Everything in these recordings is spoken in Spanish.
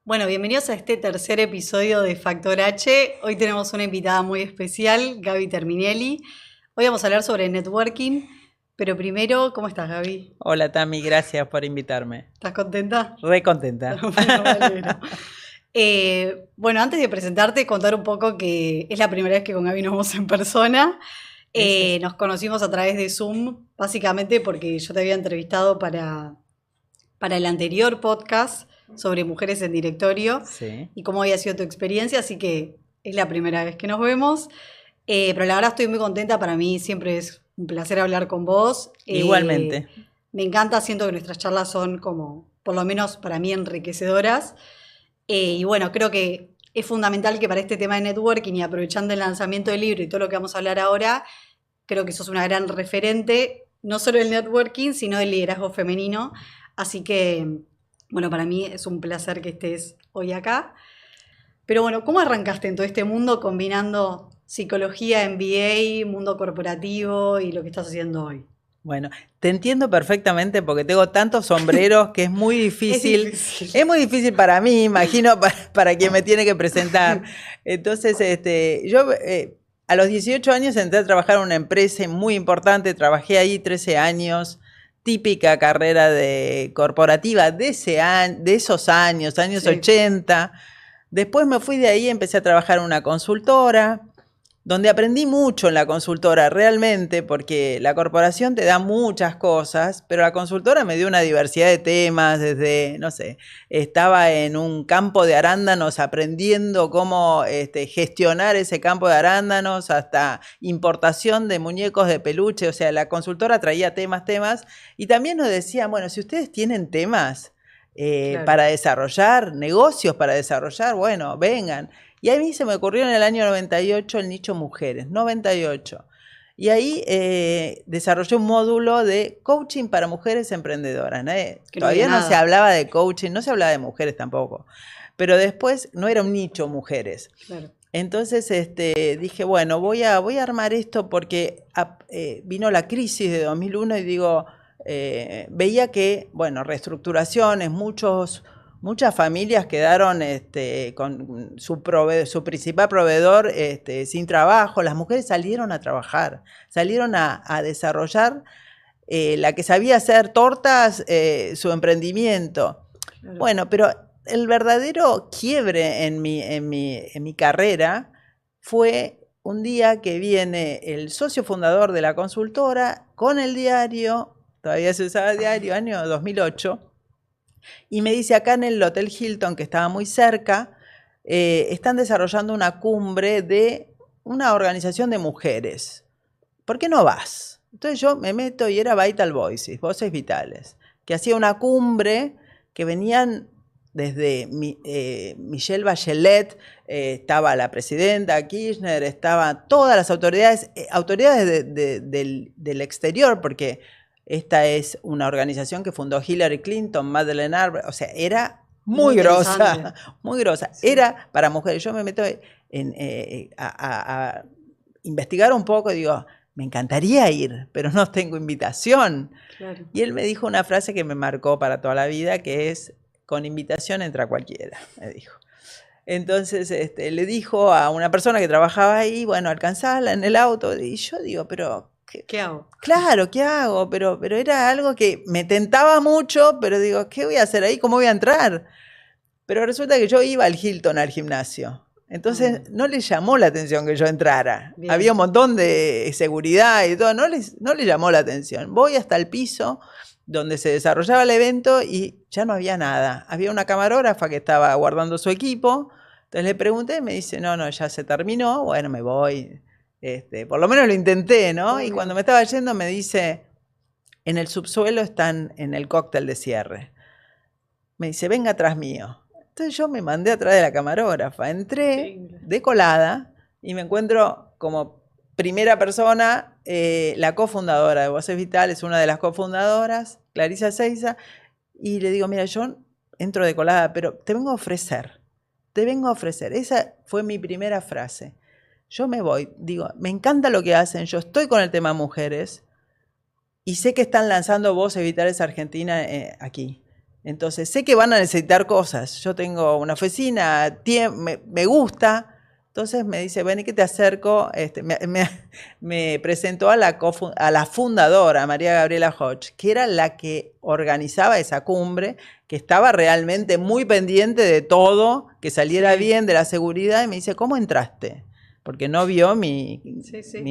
Bueno, bienvenidos a este tercer episodio de Factor H. Hoy tenemos una invitada muy especial, Gaby Terminelli. Hoy vamos a hablar sobre networking, pero primero, ¿cómo estás, Gaby? Hola Tami, gracias por invitarme. ¿Estás contenta? Re contenta. Bueno, me alegro. Bueno, antes de presentarte, contar un poco que es la primera vez que con Gaby nos vemos en persona. Nos conocimos a través de Zoom, básicamente porque yo te había entrevistado para el anterior podcast sobre mujeres en directorio y cómo había sido tu experiencia, así que es la primera vez que nos vemos. Pero la verdad estoy muy contenta, para mí siempre es un placer hablar con vos. Igualmente. Me encanta, siento que nuestras charlas son como, por lo menos para mí, enriquecedoras. Y bueno, creo que es fundamental que para este tema de networking y aprovechando el lanzamiento del libro y todo lo que vamos a hablar ahora, creo que sos una gran referente, no solo del networking, sino del liderazgo femenino. Así que, bueno, para mí es un placer que estés hoy acá. Pero bueno, ¿cómo arrancaste en todo este mundo combinando psicología, MBA, mundo corporativo y lo que estás haciendo hoy? Bueno, te entiendo perfectamente porque tengo tantos sombreros que es muy difícil. Es muy difícil para mí, imagino, para quien me tiene que presentar. Entonces, yo a los 18 años entré a trabajar en una empresa muy importante, trabajé ahí 13 años, típica carrera corporativa de esos años 80. Después me fui de ahí, empecé a trabajar en una consultora, donde aprendí mucho en la consultora realmente, porque la corporación te da muchas cosas, pero la consultora me dio una diversidad de temas, desde, no sé, estaba en un campo de arándanos aprendiendo cómo gestionar ese campo de arándanos, hasta importación de muñecos de peluche, o sea, la consultora traía temas, y también nos decía, bueno, si ustedes tienen temas para desarrollar, negocios para desarrollar, bueno, vengan. Y a mí se me ocurrió en el año 98 el nicho mujeres, 98. Y ahí desarrollé un módulo de coaching para mujeres emprendedoras. Todavía no se hablaba de coaching, no se hablaba de mujeres tampoco. Pero después no era un nicho mujeres. Claro. Entonces dije, bueno, voy a armar esto porque vino la crisis de 2001 y digo, veía que, bueno, reestructuraciones, muchas familias quedaron con su principal proveedor sin trabajo. Las mujeres salieron a trabajar, salieron a desarrollar la que sabía hacer tortas, su emprendimiento. Claro. Bueno, pero el verdadero quiebre en mi carrera fue un día que viene el socio fundador de la consultora con el diario, todavía se usaba el diario, año 2008, y me dice, acá en el Hotel Hilton, que estaba muy cerca, están desarrollando una cumbre de una organización de mujeres. ¿Por qué no vas? Entonces yo me meto y era Vital Voices, Voces Vitales, que hacía una cumbre que venían desde Michelle Bachelet, estaba la presidenta Kirchner, estaban todas las autoridades del exterior, porque esta es una organización que fundó Hillary Clinton, Madeleine Albright, o sea, era muy grosa, muy grosa. Sí. Era para mujeres. Yo me meto a investigar un poco y digo, me encantaría ir, pero no tengo invitación. Claro. Y él me dijo una frase que me marcó para toda la vida, que es, con invitación entra cualquiera, me dijo. Entonces le dijo a una persona que trabajaba ahí, bueno, alcanzarla en el auto, y yo digo, pero ¿qué hago? Claro, ¿qué hago? Pero era algo que me tentaba mucho, pero digo, ¿qué voy a hacer ahí? ¿Cómo voy a entrar? Pero resulta que yo iba al Hilton, al gimnasio. Entonces no le llamó la atención que yo entrara. Bien. Había un montón de seguridad y todo, no le llamó la atención. Voy hasta el piso donde se desarrollaba el evento y ya no había nada. Había una camarógrafa que estaba guardando su equipo. Entonces le pregunté y me dice, no, ya se terminó, bueno, me voy. Por lo menos lo intenté, ¿no? Y cuando me estaba yendo me dice, en el subsuelo están en el cóctel de cierre. Me dice, venga atrás mío. Entonces yo me mandé atrás de la camarógrafa, entré de colada y me encuentro como primera persona la cofundadora de Voces Vitales, una de las cofundadoras, Clarisa Seiza, y le digo, mira, yo entro de colada, pero te vengo a ofrecer. Esa fue mi primera frase. Yo me voy, digo, me encanta lo que hacen, yo estoy con el tema mujeres y sé que están lanzando Voces Vitales Argentina aquí. Entonces, sé que van a necesitar cosas. Yo tengo una oficina, me gusta. Entonces me dice, ven y que te acerco. Me presentó a la fundadora, María Gabriela Hodge, que era la que organizaba esa cumbre, que estaba realmente muy pendiente de todo, que saliera bien, de la seguridad. Y me dice, ¿cómo entraste? Porque no vio mi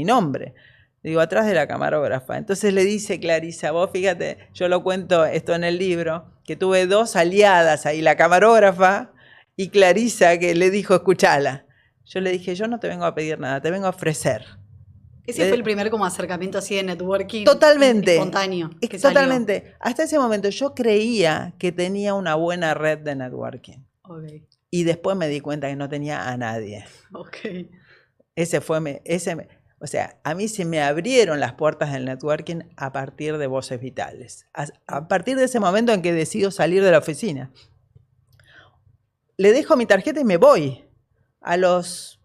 nombre. Digo, atrás de la camarógrafa. Entonces le dice Clarisa, vos fíjate, yo lo cuento esto en el libro, que tuve 2 aliadas ahí, la camarógrafa y Clarisa, que le dijo, escuchala. Yo le dije, yo no te vengo a pedir nada, te vengo a ofrecer. Ese fue el primer como acercamiento así de networking. Totalmente. Espontáneo. Totalmente. Salió. Hasta ese momento yo creía que tenía una buena red de networking. Okay. Y después me di cuenta que no tenía a nadie. Okay. O sea, a mí se me abrieron las puertas del networking a partir de Voces Vitales. A partir de ese momento en que decido salir de la oficina. Le dejo mi tarjeta y me voy. A los,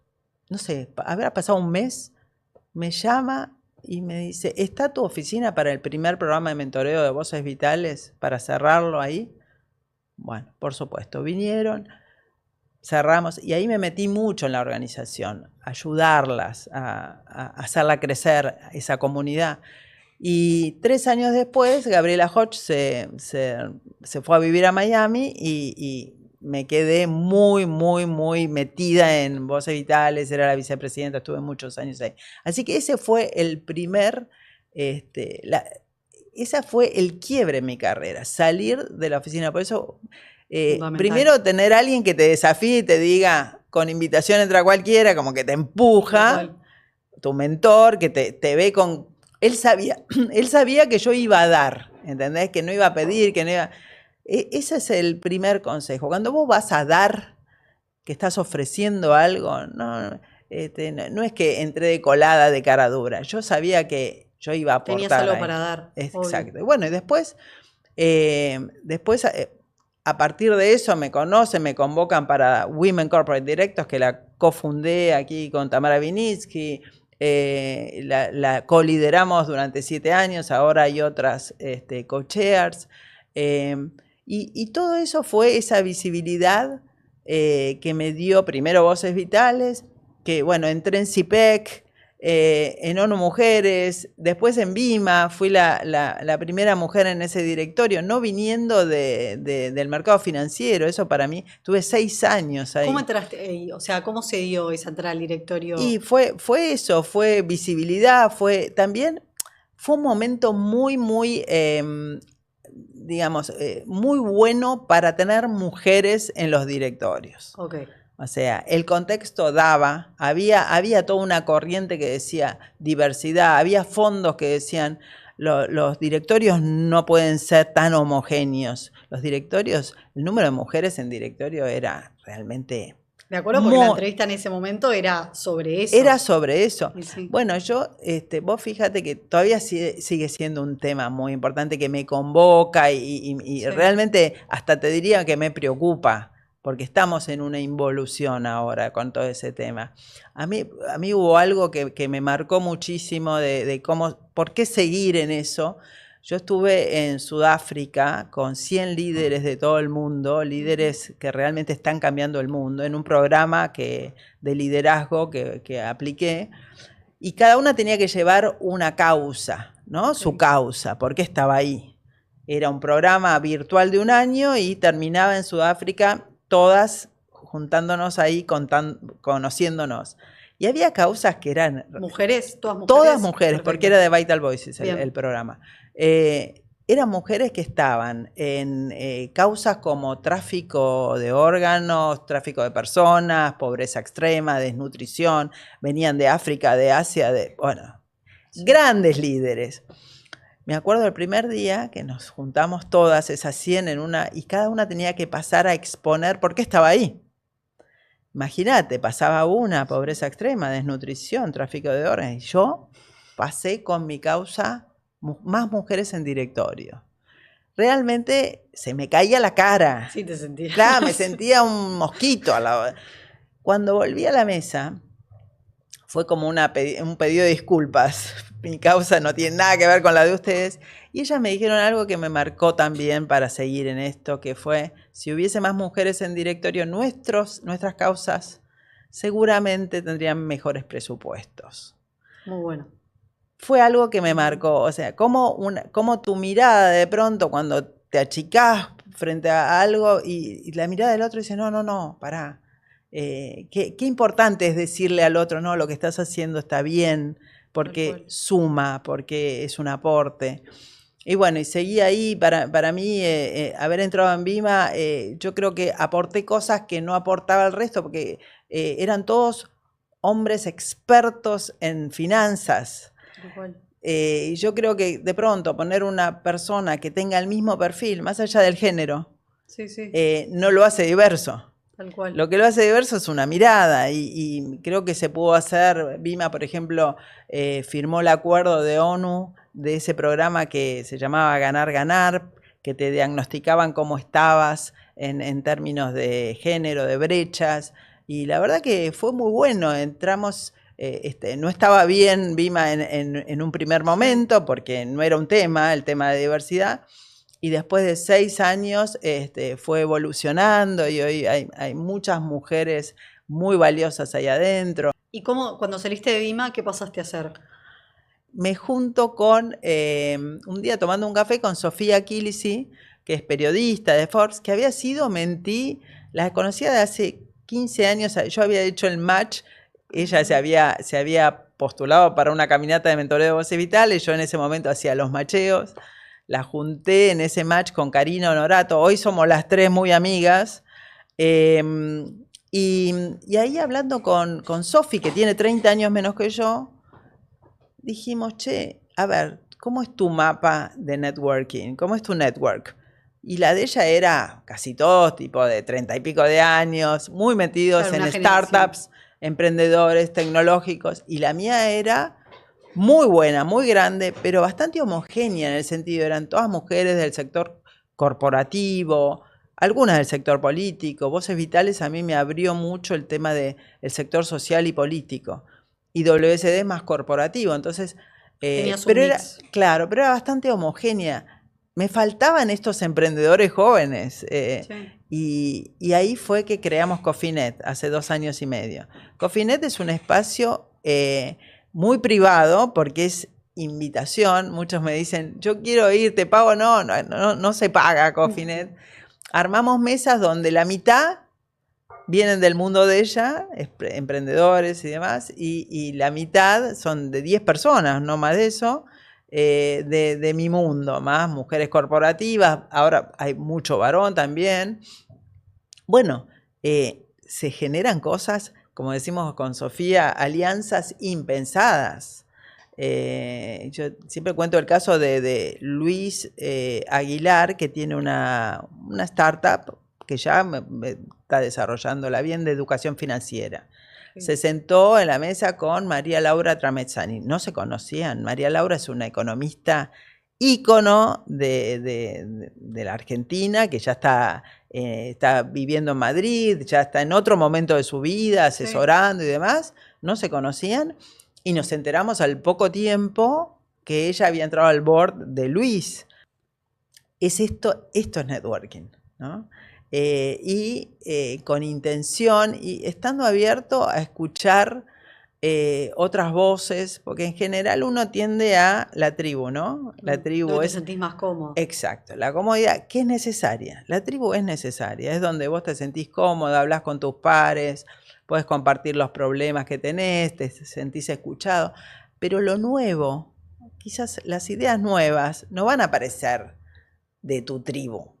no sé, habrá pasado un mes, me llama y me dice, ¿está tu oficina para el primer programa de mentoreo de Voces Vitales para cerrarlo ahí? Bueno, por supuesto, vinieron, cerramos y ahí me metí mucho en la organización, ayudarlas a hacerla crecer, esa comunidad. Y 3 años después, Gabriela Hodge se fue a vivir a Miami y me quedé muy metida en Voces Vitales, era la vicepresidenta, estuve muchos años ahí. Así que ese fue el primer, ese fue el quiebre en mi carrera, salir de la oficina. Por eso, primero tener a alguien que te desafíe y te diga, con invitación entra cualquiera, como que te empuja, tu mentor, que te ve con... Él sabía que yo iba a dar, ¿entendés? Que no iba a pedir, que no iba... Ese es el primer consejo. Cuando vos vas a dar, que estás ofreciendo algo, no es que entré de colada de cara dura. Yo sabía que yo iba a aportar. Tenías algo para dar. Exacto. Bueno, y después, a partir de eso me conocen, me convocan para Women Corporate Directors, que la cofundé aquí con Tamara Vinitsky. La colideramos durante 7 años, ahora hay otras co-chairs. Y todo eso fue esa visibilidad que me dio primero Voces Vitales, que bueno, entré en CIPEC, en ONU Mujeres, después en Vima, fui la primera mujer en ese directorio, no viniendo del mercado financiero, eso para mí, tuve 6 años ahí. ¿Cómo entraste ahí? O sea, ¿cómo se dio esa entrada al directorio? Y fue eso, fue visibilidad, fue un momento muy digamos, muy bueno para tener mujeres en los directorios. Okay. O sea, el contexto daba, había toda una corriente que decía diversidad, había fondos que decían los directorios no pueden ser tan homogéneos. Los directorios, el número de mujeres en directorio era realmente... De acuerdo, porque la entrevista en ese momento era sobre eso. Era sobre eso. Sí. Bueno, vos fíjate que todavía sigue siendo un tema muy importante que me convoca y sí, realmente hasta te diría que me preocupa, porque estamos en una involución ahora con todo ese tema. A mí hubo algo que me marcó muchísimo de por qué seguir en eso. Yo estuve en Sudáfrica con 100 líderes de todo el mundo, líderes que realmente están cambiando el mundo, en un programa de liderazgo que apliqué, y cada una tenía que llevar una causa, ¿no? Su causa, ¿por qué estaba ahí? Era un programa virtual de 1 año y terminaba en Sudáfrica todas juntándonos ahí, conociéndonos. Y había causas que eran... ¿Mujeres? ¿Todas mujeres? Todas mujeres, porque era de Vital Voices el programa. Eran mujeres que estaban en causas como tráfico de órganos, tráfico de personas, pobreza extrema, desnutrición, venían de África, de Asia, grandes líderes. Me acuerdo el primer día que nos juntamos todas esas 100 y cada una tenía que pasar a exponer por qué estaba ahí. Imagínate, pasaba una, pobreza extrema, desnutrición, tráfico de órganos, y yo pasé con mi causa más mujeres en directorio. Realmente se me caía la cara. Sí, te sentías. Claro, me sentía un mosquito. Cuando volví a la mesa, fue como un pedido de disculpas. Mi causa no tiene nada que ver con la de ustedes. Y ellas me dijeron algo que me marcó también para seguir en esto, que fue, si hubiese más mujeres en directorio, nuestras causas seguramente tendrían mejores presupuestos. Muy bueno. Fue algo que me marcó, o sea, como tu mirada de pronto cuando te achicás frente a algo y la mirada del otro dice, no, pará. Qué importante es decirle al otro, no, lo que estás haciendo está bien, porque suma, porque es un aporte. Y bueno, y seguí ahí, para mí, haber entrado en Vima, yo creo que aporté cosas que no aportaba el resto, porque eran todos hombres expertos en finanzas. Y yo creo que de pronto poner una persona que tenga el mismo perfil, más allá del género, no lo hace diverso. Tal cual. Lo que lo hace diverso es una mirada y creo que se pudo hacer. Vima, por ejemplo, firmó el acuerdo de ONU de ese programa que se llamaba Ganar, Ganar, que te diagnosticaban cómo estabas en términos de género, de brechas, y la verdad que fue muy bueno. Entramos, no estaba bien Vima en un primer momento porque no era un tema, el tema de diversidad. Y después de 6 años fue evolucionando y hoy hay muchas mujeres muy valiosas ahí adentro. ¿Y cómo, cuando saliste de Vima, qué pasaste a hacer? Me junto con, un día tomando un café con Sofía Kilisi, que es periodista de Forbes, que había sido mentí, la conocía de hace 15 años, yo había hecho el match, ella se había postulado para una caminata de mentoreo de voces vitales, yo en ese momento hacía los macheos. La junté en ese match con Karina Honorato. Hoy somos las 3 muy amigas. Y ahí hablando con Sofi, que tiene 30 años menos que yo, dijimos, che, a ver, ¿cómo es tu mapa de networking? ¿Cómo es tu network? Y la de ella era casi todos, tipo de 30 y pico de años, muy metidos en startups, emprendedores tecnológicos. Y la mía era muy buena, muy grande, pero bastante homogénea en el sentido, eran todas mujeres del sector corporativo, algunas del sector político. Voces Vitales a mí me abrió mucho el tema del sector social y político. Y WSD es más corporativo, entonces, pero era bastante homogénea. Me faltaban estos emprendedores jóvenes. Y ahí fue que creamos Cofinet hace 2 años y medio. Cofinet es un espacio muy privado porque es invitación. Muchos me dicen, yo quiero ir, te pago. No se paga Cofinet. Armamos mesas donde la mitad vienen del mundo de ella, emprendedores y demás, y la mitad son de 10 personas, no más de eso, de mi mundo, más mujeres corporativas. Ahora hay mucho varón también. Bueno, se generan cosas, como decimos con Sofía, alianzas impensadas. Yo siempre cuento el caso de Luis Aguilar, que tiene una startup que ya está desarrollándola bien, de educación financiera. Sí. Se sentó en la mesa con María Laura Tramezzani. No se conocían. María Laura es una economista ícono de la Argentina, que ya está viviendo en Madrid, ya está en otro momento de su vida, asesorando y demás. No se conocían y nos enteramos al poco tiempo que ella había entrado al board de Luis. Esto es networking, ¿no? Con intención y estando abierto a escuchar otras voces, porque en general uno tiende a la tribu, ¿no? La tribu te sentís más cómodo. Exacto, la comodidad que es necesaria. La tribu es necesaria, es donde vos te sentís cómodo, hablas con tus pares, podés compartir los problemas que tenés, te sentís escuchado. Pero lo nuevo, quizás las ideas nuevas no van a aparecer de tu tribu.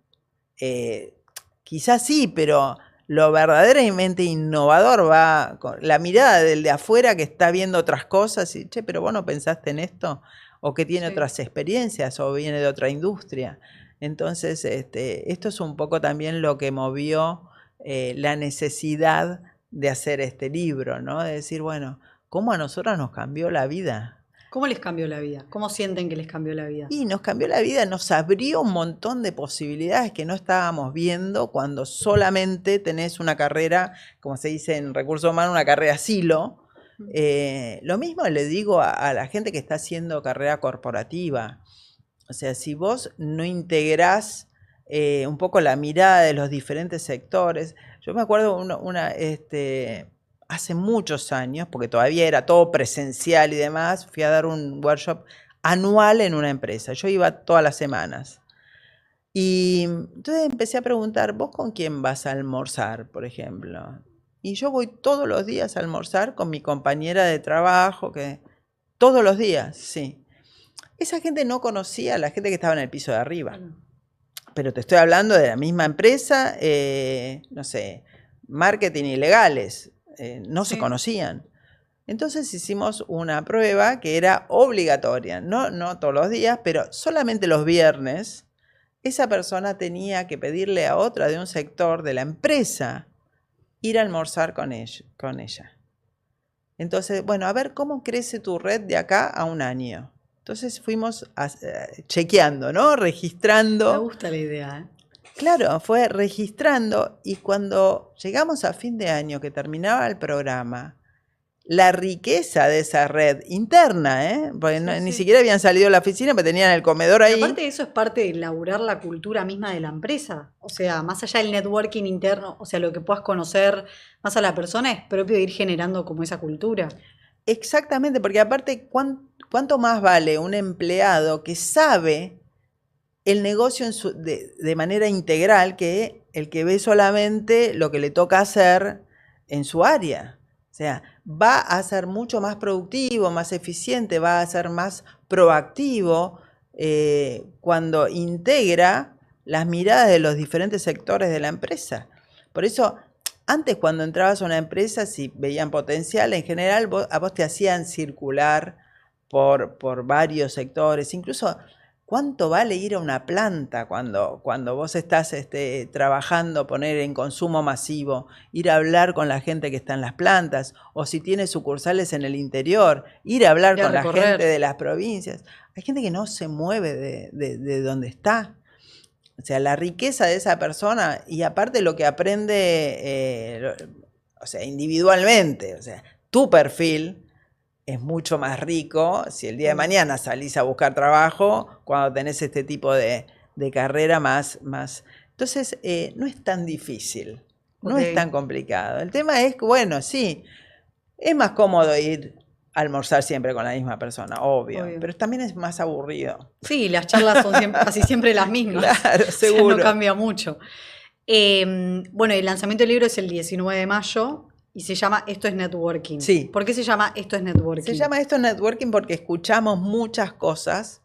Quizás sí, pero lo verdaderamente innovador va con la mirada del de afuera que está viendo otras cosas y, che, pero vos no pensaste en esto, o que tiene otras experiencias, o viene de otra industria. Entonces, esto es un poco también lo que movió la necesidad de hacer este libro, ¿no? De decir, bueno, ¿cómo a nosotras nos cambió la vida? ¿Cómo les cambió la vida? ¿Cómo sienten que les cambió la vida? Y nos cambió la vida, nos abrió un montón de posibilidades que no estábamos viendo cuando solamente tenés una carrera, como se dice en recursos humanos, una carrera silo, Lo mismo le digo a la gente que está haciendo carrera corporativa. O sea, si vos no integrás un poco la mirada de los diferentes sectores. Yo me acuerdo hace muchos años, porque todavía era todo presencial y demás, fui a dar un workshop anual en una empresa. Yo iba todas las semanas. Y entonces empecé a preguntar, ¿vos con quién vas a almorzar, por ejemplo? Y yo voy todos los días a almorzar con mi compañera de trabajo, que todos los días, sí. Esa gente no conocía a la gente que estaba en el piso de arriba. Pero te estoy hablando de la misma empresa, no sé, marketing y legales, no se conocían. Entonces hicimos una prueba que era obligatoria, no todos los días, pero solamente los viernes. Esa persona tenía que pedirle a otra de un sector de la empresa ir a almorzar con ella. Entonces, bueno, a ver cómo crece tu red de acá a un año. Entonces fuimos chequeando, ¿no? Registrando. Me gusta la idea, ¿eh? Claro, fue registrando, y cuando llegamos a fin de año, que terminaba el programa, la riqueza de esa red interna, porque ni siquiera habían salido de la oficina, pero tenían el comedor ahí. Y aparte de eso es parte de elaborar la cultura misma de la empresa. O sea, más allá del networking interno, o sea, lo que puedas conocer más a la persona, es propio de ir generando como esa cultura. Exactamente, porque aparte, ¿cuánto más vale un empleado que sabe el negocio de manera integral que el que ve solamente lo que le toca hacer en su área? O sea, va a ser mucho más productivo, más eficiente, va a ser más proactivo cuando integra las miradas de los diferentes sectores de la empresa. Por eso, antes cuando entrabas a una empresa, si veían potencial, en general a vos te hacían circular por varios sectores. Incluso, ¿cuánto vale ir a una planta cuando vos estás trabajando, poner en consumo masivo? Ir a hablar con la gente que está en las plantas, o si tiene sucursales en el interior, ir a hablar con la gente de las provincias. Hay gente que no se mueve de donde está. O sea, la riqueza de esa persona, y aparte lo que aprende, o sea, individualmente, o sea, tu perfil es mucho más rico si el día de mañana salís a buscar trabajo, cuando tenés este tipo de carrera más. Entonces, no es tan difícil, no es tan complicado. El tema es que, bueno, sí, es más cómodo ir a almorzar siempre con la misma persona, obvio, pero también es más aburrido. Sí, las charlas son casi siempre las mismas. Claro, seguro. O sea, no cambia mucho. Bueno, el lanzamiento del libro es el 19 de mayo. Y se llama Esto es Networking. Sí. ¿Por qué se llama Esto es Networking? Se llama Esto es Networking porque escuchamos muchas cosas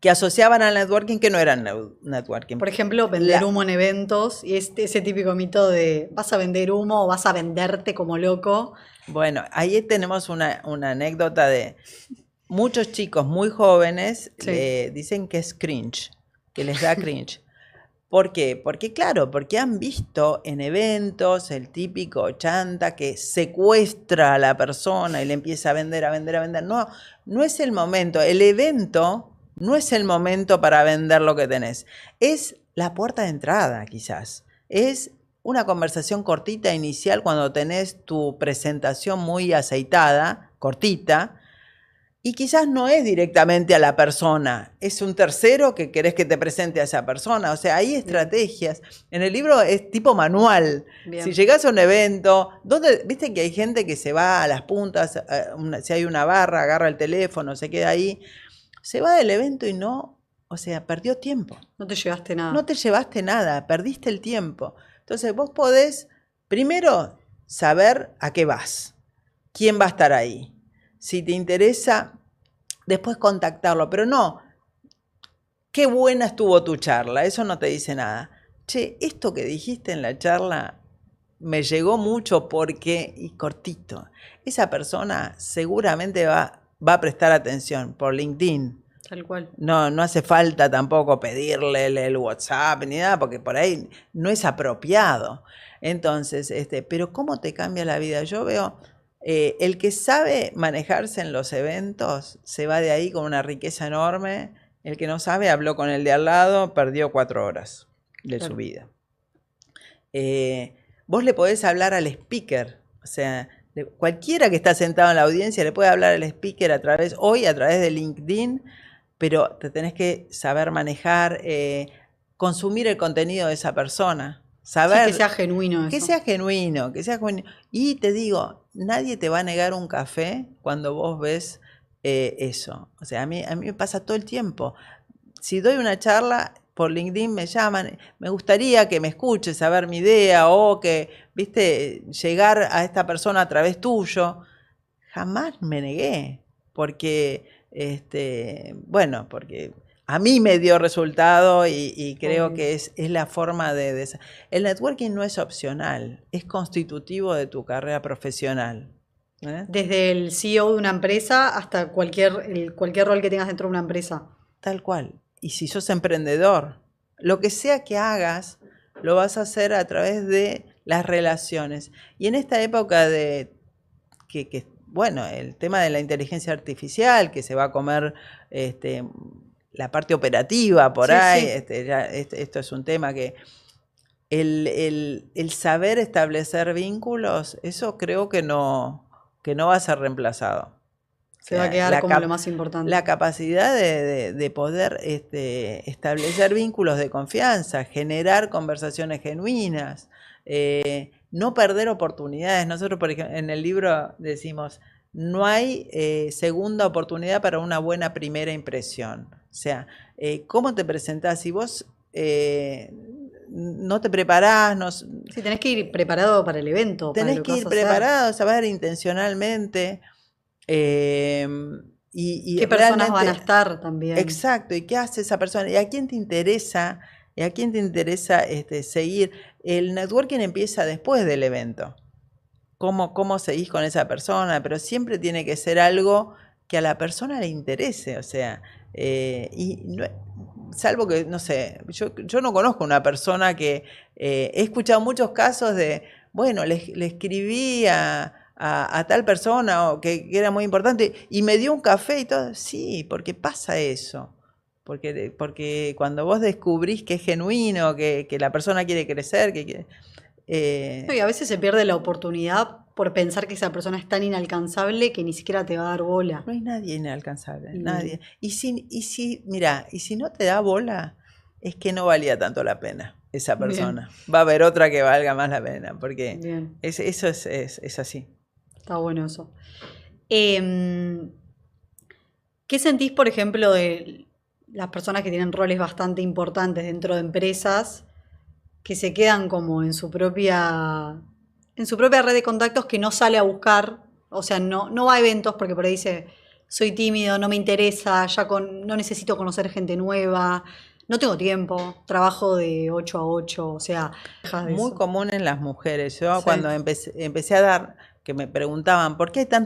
que asociaban al networking que no eran networking. Por ejemplo, vender humo en eventos, y ese típico mito de vas a vender humo o vas a venderte como loco. Bueno, ahí tenemos una anécdota de muchos chicos muy jóvenes dicen que es cringe, que les da cringe. ¿Por qué? Porque han visto en eventos el típico chanta que secuestra a la persona y le empieza a vender. No es el momento. El evento no es el momento para vender lo que tenés. Es la puerta de entrada, quizás. Es una conversación cortita inicial cuando tenés tu presentación muy aceitada, cortita. Y quizás no es directamente a la persona, es un tercero que querés que te presente a esa persona. O sea, hay estrategias. En el libro es tipo manual. Bien. Si llegás a un evento, viste que hay gente que se va a las puntas, si hay una barra, agarra el teléfono, se queda ahí, se va del evento y perdió tiempo. No te llevaste nada. No te llevaste nada, perdiste el tiempo. Entonces vos podés, primero, saber a qué vas, quién va a estar ahí. Si te interesa, después contactarlo, pero no, qué buena estuvo tu charla, eso no te dice nada. Che, esto que dijiste en la charla me llegó mucho porque, y cortito, esa persona seguramente va a prestar atención por LinkedIn. Tal cual. No hace falta tampoco pedirle el WhatsApp ni nada, porque por ahí no es apropiado. Entonces, pero ¿cómo te cambia la vida? Yo veo... el que sabe manejarse en los eventos se va de ahí con una riqueza enorme. El que no sabe, habló con el de al lado, perdió 4 horas de su vida. Vos le podés hablar al speaker, o sea, Cualquiera que está sentado en la audiencia le puede hablar al speaker hoy a través de LinkedIn, pero te tenés que saber manejar, consumir el contenido de esa persona. Saber sí, que sea genuino eso. Que sea genuino, que sea genuino. Y te digo, nadie te va a negar un café cuando vos ves eso. O sea, a mí me pasa todo el tiempo. Si doy una charla, por LinkedIn me llaman, me gustaría que me escuches, saber mi idea o que, viste, llegar a esta persona a través tuyo. Jamás me negué, porque, bueno, porque a mí me dio resultado y creo que es la forma de... El networking no es opcional, es constitutivo de tu carrera profesional. Desde el CEO de una empresa hasta cualquier rol que tengas dentro de una empresa. Tal cual. Y si sos emprendedor, lo que sea que hagas, lo vas a hacer a través de las relaciones. Y en esta época de bueno, el tema de la inteligencia artificial, que se va a comer la parte operativa por ahí, esto es un tema que el saber establecer vínculos, eso creo que no va a ser reemplazado. Se va a quedar como lo más importante. La capacidad de poder establecer vínculos de confianza, generar conversaciones genuinas, no perder oportunidades. Nosotros, por ejemplo, en el libro decimos, no hay segunda oportunidad para una buena primera impresión. O sea, ¿cómo te presentás? Si vos no te preparás... Sí, tenés que ir preparado para el evento. Tenés que ir preparado, saber intencionalmente... ¿Qué personas van a estar también? Exacto, y qué hace esa persona, y a quién te interesa, seguir. El networking empieza después del evento. ¿Cómo seguís con esa persona? Pero siempre tiene que ser algo que a la persona le interese, o sea, salvo que, no sé, yo no conozco una persona que he escuchado muchos casos de, bueno, le escribí a tal persona que era muy importante y me dio un café y todo. Sí, porque pasa eso. Porque cuando vos descubrís que es genuino, que la persona quiere crecer, y a veces se pierde la oportunidad por pensar que esa persona es tan inalcanzable que ni siquiera te va a dar bola. No hay nadie inalcanzable, nadie. Y si no te da bola, es que no valía tanto la pena esa persona. Bien. Va a haber otra que valga más la pena, porque eso es así. Está bueno eso. ¿Qué sentís, por ejemplo, de las personas que tienen roles bastante importantes dentro de empresas que se quedan como en su propia red de contactos, que no sale a buscar, o sea, no va a eventos porque por ahí dice, soy tímido, no me interesa, no necesito conocer gente nueva, no tengo tiempo, trabajo de 8 a 8, o sea... Muy común en las mujeres. Yo cuando empecé a dar, que me preguntaban, ¿por qué hay tan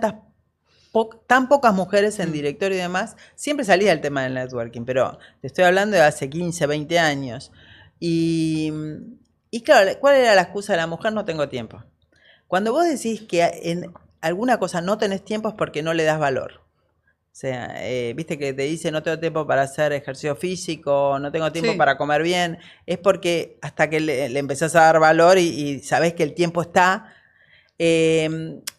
pocas mujeres en directorio y demás? Siempre salía el tema del networking, pero te estoy hablando de hace 15, 20 años. Y claro, ¿cuál era la excusa de la mujer? No tengo tiempo. Cuando vos decís que en alguna cosa no tenés tiempo es porque no le das valor. O sea, viste que te dice no tengo tiempo para hacer ejercicio físico, no tengo tiempo para comer bien, es porque hasta que le empezás a dar valor y sabés que el tiempo está.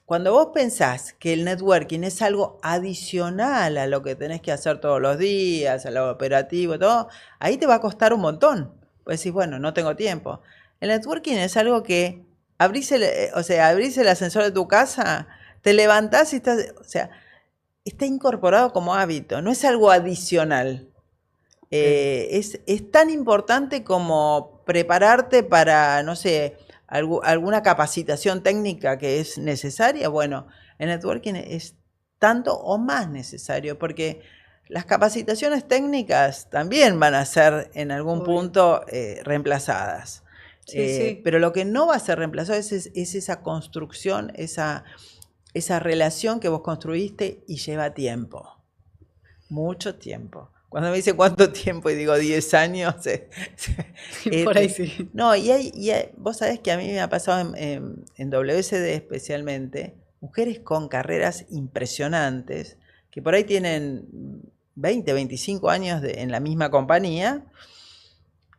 Cuando vos pensás que el networking es algo adicional a lo que tenés que hacer todos los días, a lo operativo, todo, ahí te va a costar un montón. Pues decís, bueno, no tengo tiempo. El networking es algo que abrís el ascensor de tu casa, te levantás y estás, o sea, está incorporado como hábito, no es algo adicional. Es tan importante como prepararte para, no sé, alguna capacitación técnica que es necesaria. Bueno, el networking es tanto o más necesario, porque las capacitaciones técnicas también van a ser en algún punto reemplazadas. Pero lo que no va a ser reemplazado es esa construcción, esa relación que vos construiste y lleva tiempo, mucho tiempo. Cuando me dice cuánto tiempo y digo 10 años, por ahí sí. No, vos sabés que a mí me ha pasado en WSD especialmente, mujeres con carreras impresionantes, que por ahí tienen 20, 25 años en la misma compañía,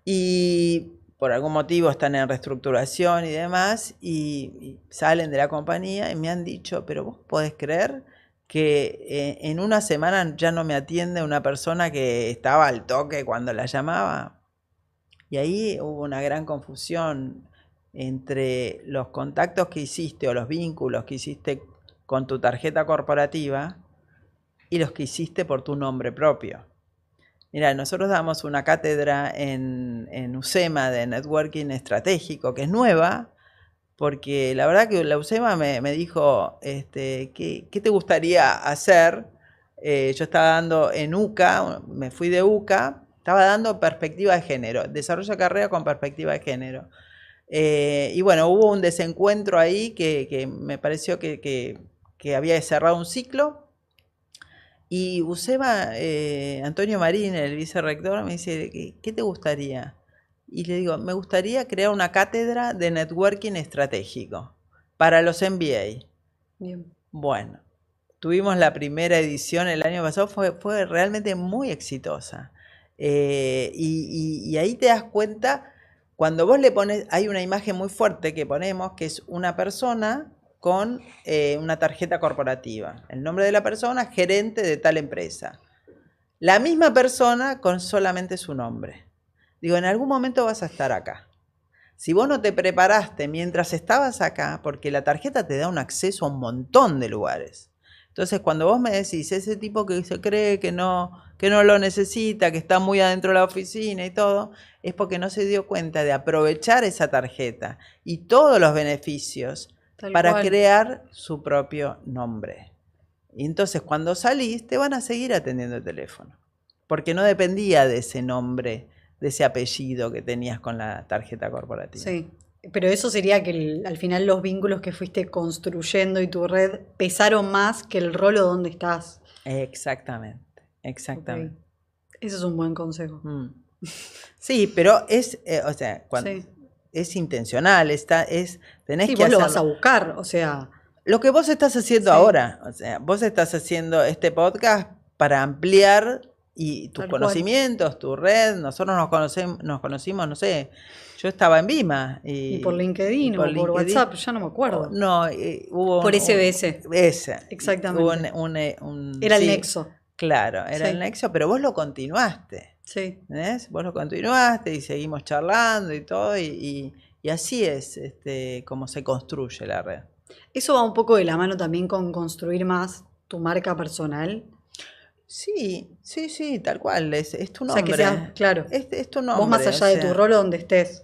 y por algún motivo están en reestructuración y demás, y salen de la compañía y me han dicho, pero vos podés creer que en una semana ya no me atiende una persona que estaba al toque cuando la llamaba. Y ahí hubo una gran confusión entre los contactos que hiciste o los vínculos que hiciste con tu tarjeta corporativa y los que hiciste por tu nombre propio. Mira, nosotros damos una cátedra en UCEMA de networking estratégico, que es nueva, porque la verdad que la UCEMA me dijo, ¿qué te gustaría hacer? Yo estaba dando en UCA, me fui de UCA, estaba dando perspectiva de género, desarrollo de carrera con perspectiva de género. Y bueno, hubo un desencuentro ahí que me pareció que había cerrado un ciclo. Y UCEMA, Antonio Marín, el vicerrector, me dice, ¿qué te gustaría? Y le digo, me gustaría crear una cátedra de networking estratégico para los MBA. Bien. Bueno, tuvimos la primera edición el año pasado, fue realmente muy exitosa. Y ahí te das cuenta, cuando vos le pones, hay una imagen muy fuerte que ponemos, que es una persona con una tarjeta corporativa. El nombre de la persona, gerente de tal empresa. La misma persona con solamente su nombre. Digo, en algún momento vas a estar acá. Si vos no te preparaste mientras estabas acá, porque la tarjeta te da un acceso a un montón de lugares. Entonces, cuando vos me decís, ese tipo que se cree que no lo necesita, que está muy adentro de la oficina y todo, es porque no se dio cuenta de aprovechar esa tarjeta y todos los beneficios para crear su propio nombre. Y entonces cuando salís te van a seguir atendiendo el teléfono, porque no dependía de ese nombre, de ese apellido que tenías con la tarjeta corporativa. Sí, pero eso sería que al final los vínculos que fuiste construyendo y tu red pesaron más que el rol o dónde estás. Exactamente. Okay. Ese es un buen consejo. Sí, pero es, o sea, cuando... Sí. Es intencional, tenés que vos lo vas a buscar, o sea. Lo que vos estás haciendo ahora, o sea, vos estás haciendo este podcast para ampliar tus conocimientos, tu red. Nosotros nos conocimos, no sé, yo estaba en Vima. Y por LinkedIn o por WhatsApp, ya no me acuerdo. No, hubo por SBS. Exactamente. Era el nexo. Claro, era el nexo, pero vos lo continuaste. Sí. ¿Ves? Vos lo continuaste y seguimos charlando y todo, y así es como se construye la red. ¿Eso va un poco de la mano también con construir más tu marca personal? Sí, tal cual, es tu nombre. O sea, que sea, claro, es tu nombre. Vos más allá de tu rol o donde estés.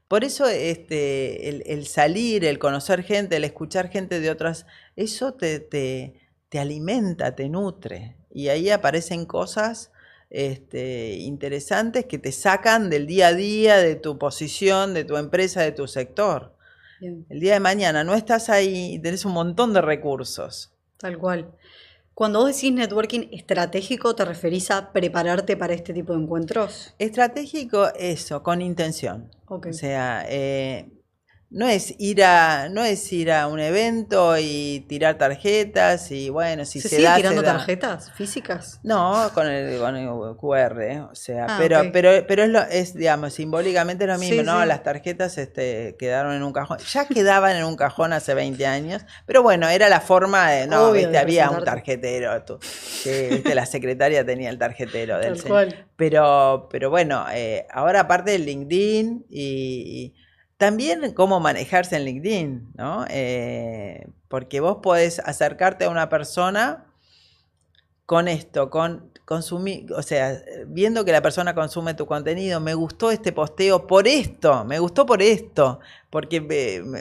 Por eso el salir, el conocer gente, el escuchar gente de otras, eso te alimenta, te nutre. Y ahí aparecen cosas interesantes que te sacan del día a día, de tu posición, de tu empresa, de tu sector. Bien. El día de mañana no estás ahí y tenés un montón de recursos. Tal cual. Cuando vos decís networking estratégico, ¿te referís a prepararte para este tipo de encuentros? Estratégico, eso, con intención. Okay. O sea, no es ir a un evento y tirar tarjetas y bueno, si se sigue da, tirando tarjetas físicas. No, con el QR, o sea, pero es digamos simbólicamente lo mismo, sí, ¿no? Sí. Las tarjetas quedaron en un cajón. Ya quedaban en un cajón hace 20 años, pero bueno, era la forma de había un tarjetero, la secretaria tenía el tarjetero del cual. Pero bueno, ahora aparte del LinkedIn y también cómo manejarse en LinkedIn, ¿no? Porque vos podés acercarte a una persona con esto, consumir, o sea, viendo que la persona consume tu contenido, me gustó este posteo por esto, porque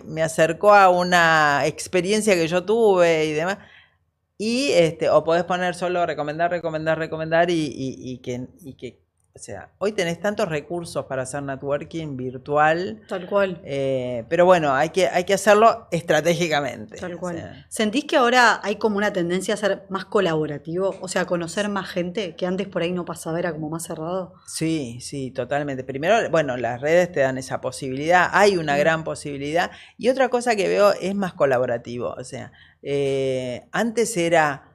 me acercó a una experiencia que yo tuve y demás. Y o podés poner solo recomendar y que o sea, hoy tenés tantos recursos para hacer networking virtual. Tal cual. Pero bueno, hay que hacerlo estratégicamente. Tal cual. O sea, ¿sentís que ahora hay como una tendencia a ser más colaborativo? O sea, a conocer más gente que antes por ahí no pasaba, era como más cerrado. Sí, totalmente. Primero, bueno, las redes te dan esa posibilidad, hay una gran posibilidad. Y otra cosa que veo es más colaborativo. O sea, antes era...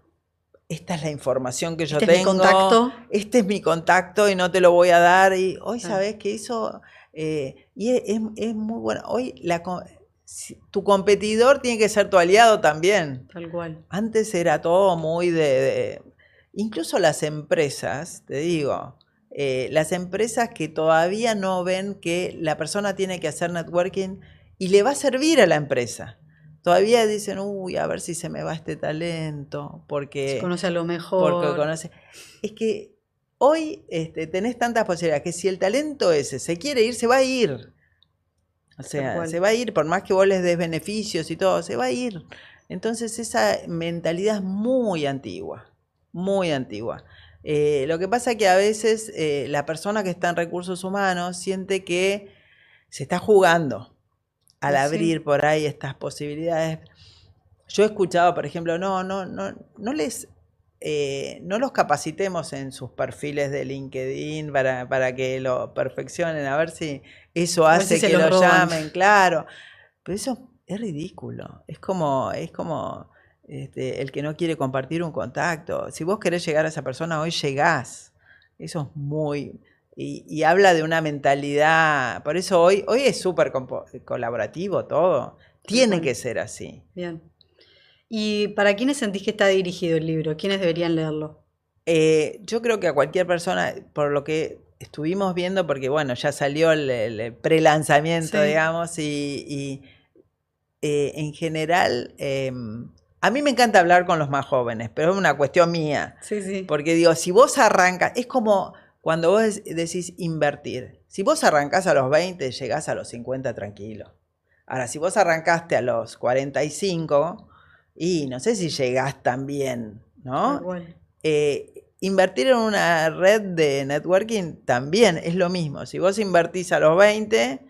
Esta es la información que yo tengo. ¿Contacto? Este es mi contacto y no te lo voy a dar. Y hoy sabés que eso Y es muy bueno. Hoy tu competidor tiene que ser tu aliado también. Tal cual. Antes era todo muy incluso las empresas, te digo, las empresas que todavía no ven que la persona tiene que hacer networking y le va a servir a la empresa. Todavía dicen, uy, a ver si se me va este talento, porque se conoce a lo mejor. conoce. Es que hoy tenés tantas posibilidades que si el talento ese se quiere ir, se va a ir. O sea, se va a ir, por más que vos les des beneficios y todo, se va a ir. Entonces esa mentalidad es muy antigua, muy antigua. Lo que pasa es que a veces la persona que está en recursos humanos siente que se está jugando al abrir por ahí estas posibilidades. Yo he escuchado, por ejemplo, no los capacitemos en sus perfiles de LinkedIn para que lo perfeccionen, a ver si eso hace que lo llamen, claro. Pero eso es ridículo. Es como el que no quiere compartir un contacto. Si vos querés llegar a esa persona, hoy llegás. Eso es muy... Y habla de una mentalidad. Por eso hoy es súper colaborativo todo. Tiene que ser así. Bien. ¿Y para quiénes sentís que está dirigido el libro? ¿Quiénes deberían leerlo? Yo creo que a cualquier persona, por lo que estuvimos viendo, porque bueno, ya salió el pre-lanzamiento, digamos, y en general, a mí me encanta hablar con los más jóvenes, pero es una cuestión mía. Sí. Porque digo, si vos arrancas, es como cuando vos decís invertir. Si vos arrancás a los 20, llegás a los 50 tranquilo. Ahora, si vos arrancaste a los 45, y no sé si llegás tan bien, ¿no? Invertir en una red de networking también es lo mismo. Si vos invertís a los 20,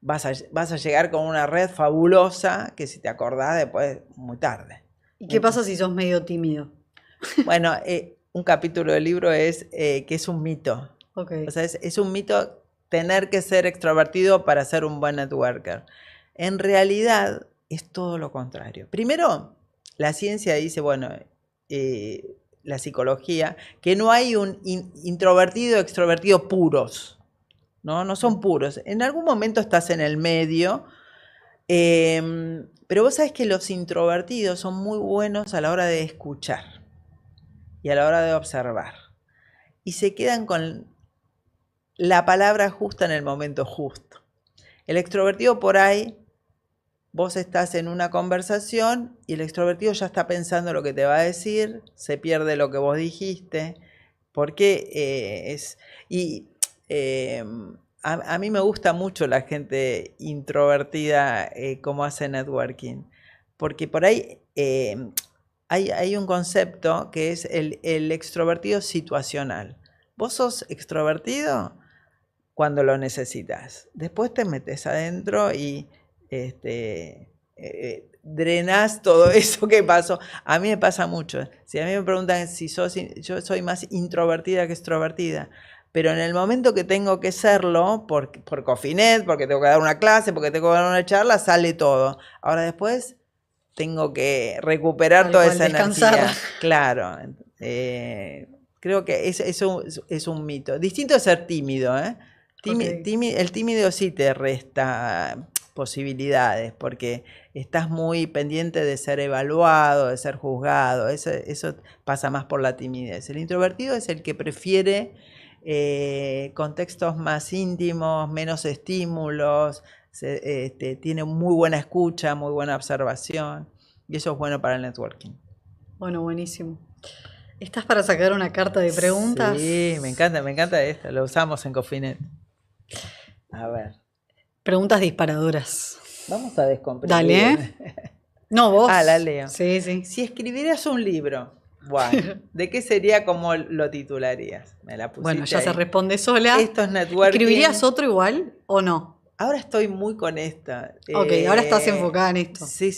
vas a llegar con una red fabulosa que si te acordás después, muy tarde. ¿Y qué pasa si sos medio tímido? Bueno, un capítulo del libro es que es un mito. O sea, es un mito tener que ser extrovertido para ser un buen networker. En realidad es todo lo contrario. Primero, la ciencia dice, bueno, la psicología, que no hay un introvertido, extrovertido puros. No son puros. En algún momento estás en el medio, pero vos sabés que los introvertidos son muy buenos a la hora de escuchar y a la hora de observar. Y se quedan con la palabra justa en el momento justo. El extrovertido por ahí, vos estás en una conversación y el extrovertido ya está pensando lo que te va a decir, se pierde lo que vos dijiste, porque a mí me gusta mucho la gente introvertida como hace networking, porque por ahí hay un concepto que es el extrovertido situacional. Vos sos extrovertido cuando lo necesitas. Después te metes adentro y drenás todo eso que pasó. A mí me pasa mucho. Si a mí me preguntan si yo soy más introvertida que extrovertida, pero en el momento que tengo que serlo, por Cofinet, porque tengo que dar una clase, porque tengo que dar una charla, sale todo. Ahora después tengo que recuperar toda esa energía. Claro. Creo que es un mito. Distinto es ser tímido, ¿eh? El tímido sí te resta posibilidades porque estás muy pendiente de ser evaluado, de ser juzgado. Eso pasa más por la timidez. El introvertido es el que prefiere contextos más íntimos, menos estímulos, tiene muy buena escucha, muy buena observación y eso es bueno para el networking. Bueno, buenísimo. ¿Estás para sacar una carta de preguntas? Sí, me encanta esto, lo usamos en Cofinet. A ver. Preguntas disparadoras. Vamos a descomprimir. Dale. No, vos. La leo. Sí. Si escribieras un libro, bueno, ¿de qué sería, cómo lo titularías? Me la pusiste bueno, ya ahí. Se responde sola. Esto es networking. ¿Escribirías otro igual o no? Ahora estoy muy con esta. Ok, ahora estás enfocada en esto. Sí.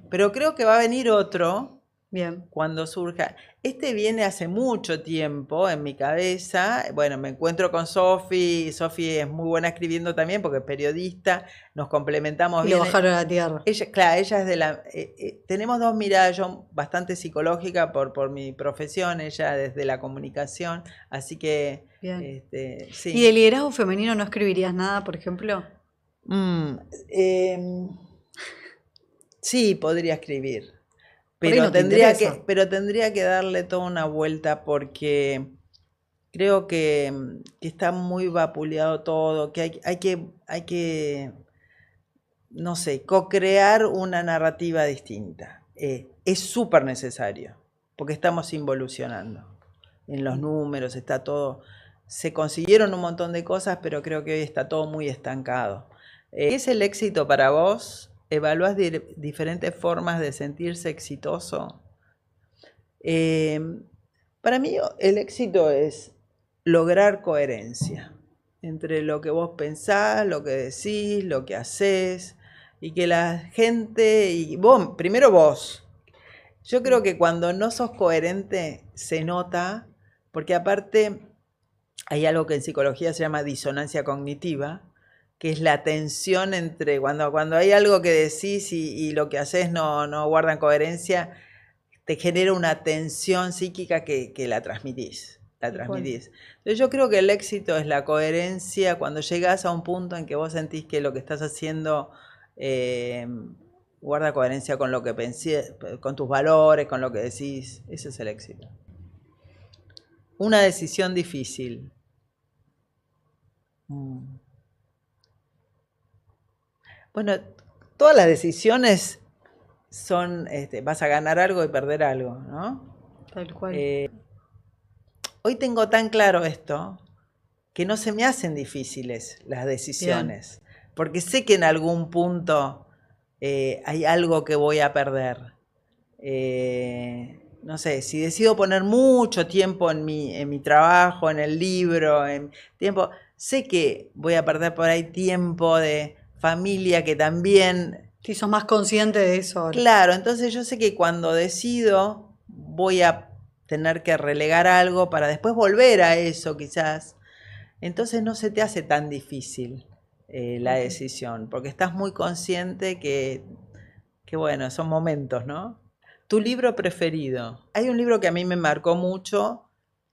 Pero creo que va a venir otro Bien. Cuando surja. Este viene hace mucho tiempo en mi cabeza. Bueno, me encuentro con Sofi. Sofi es muy buena escribiendo también porque es periodista. Nos complementamos Y bien. lo bajaron a la tierra. Ella, claro, ella es de la... tenemos dos miradas, yo bastante psicológica por mi profesión, ella desde la comunicación, así que... Bien. sí. ¿Y de liderazgo femenino no escribirías nada, por ejemplo? Sí, podría escribir. Por ahí Pero no te interesa. pero tendría que darle toda una vuelta porque creo que está muy vapuleado todo, que hay que, no sé, co-crear una narrativa distinta. Es súper necesario, porque estamos involucionando. En los números está todo. Se consiguieron un montón de cosas, pero creo que hoy está todo muy estancado. ¿Qué es el éxito para vos? ¿Evaluás diferentes formas de sentirse exitoso? Para mí el éxito es lograr coherencia entre lo que vos pensás, lo que decís, lo que haces, y que la gente, y vos, primero vos. Yo creo que cuando no sos coherente se nota, porque aparte hay algo que en psicología se llama disonancia cognitiva, que es la tensión entre cuando hay algo que decís y lo que haces no guardan coherencia, te genera una tensión psíquica que la transmitís. Entonces yo creo que el éxito es la coherencia cuando llegas a un punto en que vos sentís que lo que estás haciendo guarda coherencia con lo que pensé, con tus valores, con lo que decís. Ese es el éxito. Una decisión difícil. Bueno, todas las decisiones son, vas a ganar algo y perder algo, ¿no? Tal cual. Hoy tengo tan claro esto que no se me hacen difíciles las decisiones, porque sé que en algún punto hay algo que voy a perder. No sé, si decido poner mucho tiempo en mi trabajo, en el libro, sé que voy a perder por ahí tiempo de familia que también... Sí, sos más consciente de eso ahora. Claro, entonces yo sé que cuando decido voy a tener que relegar algo para después volver a eso quizás. Entonces no se te hace tan difícil la decisión, porque estás muy consciente que bueno, son momentos, ¿no? ¿Tu libro preferido? Hay un libro que a mí me marcó mucho,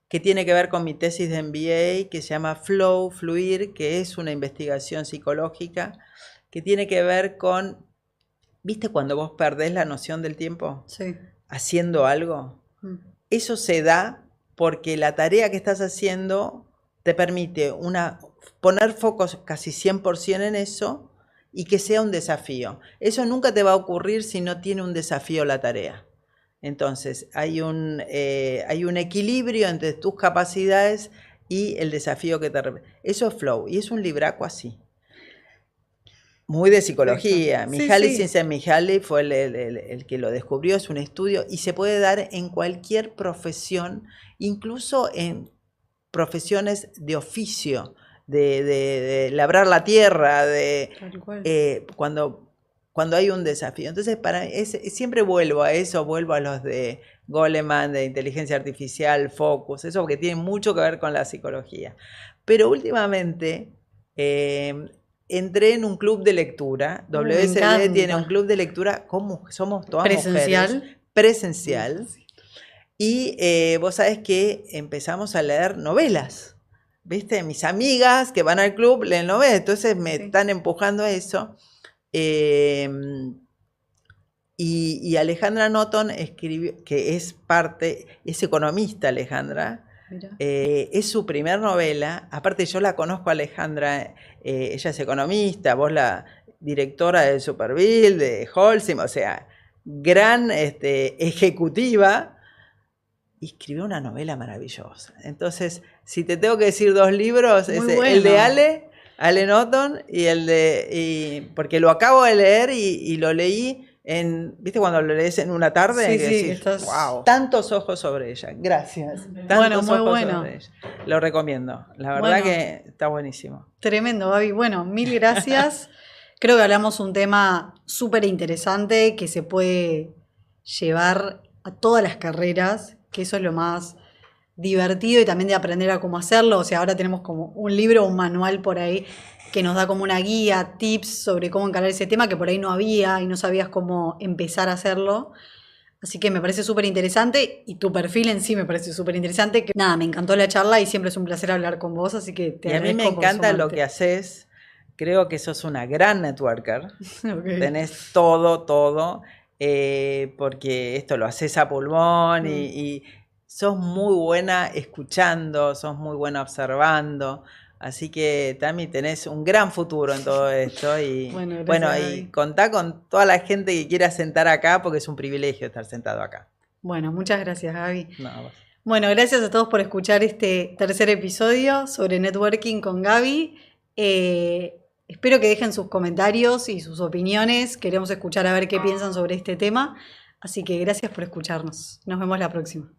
que tiene que ver con mi tesis de MBA, que se llama Flow, Fluir, que es una investigación psicológica, que tiene que ver con, ¿viste cuando vos perdés la noción del tiempo? Sí. Haciendo algo. Eso se da porque la tarea que estás haciendo te permite poner focos casi 100% en eso y que sea un desafío. Eso nunca te va a ocurrir si no tiene un desafío la tarea. Entonces, hay un equilibrio entre tus capacidades y el desafío que te... Eso es Flow, y es un libraco así. Muy de psicología. Mihaly Csikszentmihalyi fue el que lo descubrió, es un estudio y se puede dar en cualquier profesión, incluso en profesiones de oficio, de labrar la tierra, cuando hay un desafío. Entonces, siempre vuelvo a eso, vuelvo a los de Goleman, de inteligencia artificial, Focus, eso porque tiene mucho que ver con la psicología. Pero últimamente... entré en un club de lectura. WSD tiene un club de lectura, como somos todas mujeres. Presencial. Y vos sabés que empezamos a leer novelas. ¿Viste? Mis amigas que van al club leen novelas, entonces me están empujando a eso. Y Alejandra Norton escribió, que es economista Alejandra. Es su primer novela, aparte yo la conozco a Alejandra, ella es economista, vos la directora de Superville, de Holcim, o sea, gran ejecutiva, y escribió una novela maravillosa. Entonces, si te tengo que decir dos libros, es el de Ale Norton, porque lo acabo de leer y lo leí ¿viste cuando lo lees en una tarde? Sí, decís, wow, tantos ojos sobre ella. Gracias. Tantos ojos sobre ella. Lo recomiendo. La verdad que está buenísimo. Tremendo, Babi. Bueno, mil gracias. Creo que hablamos un tema súper interesante que se puede llevar a todas las carreras, que eso es lo más divertido y también de aprender a cómo hacerlo. O sea, ahora tenemos como un libro, un manual por ahí que nos da como una guía, tips sobre cómo encarar ese tema que por ahí no había y no sabías cómo empezar a hacerlo. Así que me parece súper interesante y tu perfil en sí me parece súper interesante. Nada, me encantó la charla y siempre es un placer hablar con vos, así que te agradezco. Y a mí me encanta lo que haces. Creo que sos una gran networker. Okay. Tenés todo, porque esto lo haces a pulmón y sos muy buena escuchando, sos muy buena observando. Así que, Tami, tenés un gran futuro en todo esto. Y bueno, y contá con toda la gente que quiera sentar acá, porque es un privilegio estar sentado acá. Bueno, muchas gracias, Gaby. No, bueno, gracias a todos por escuchar este tercer episodio sobre networking con Gaby. Espero que dejen sus comentarios y sus opiniones. Queremos escuchar a ver qué piensan sobre este tema. Así que gracias por escucharnos. Nos vemos la próxima.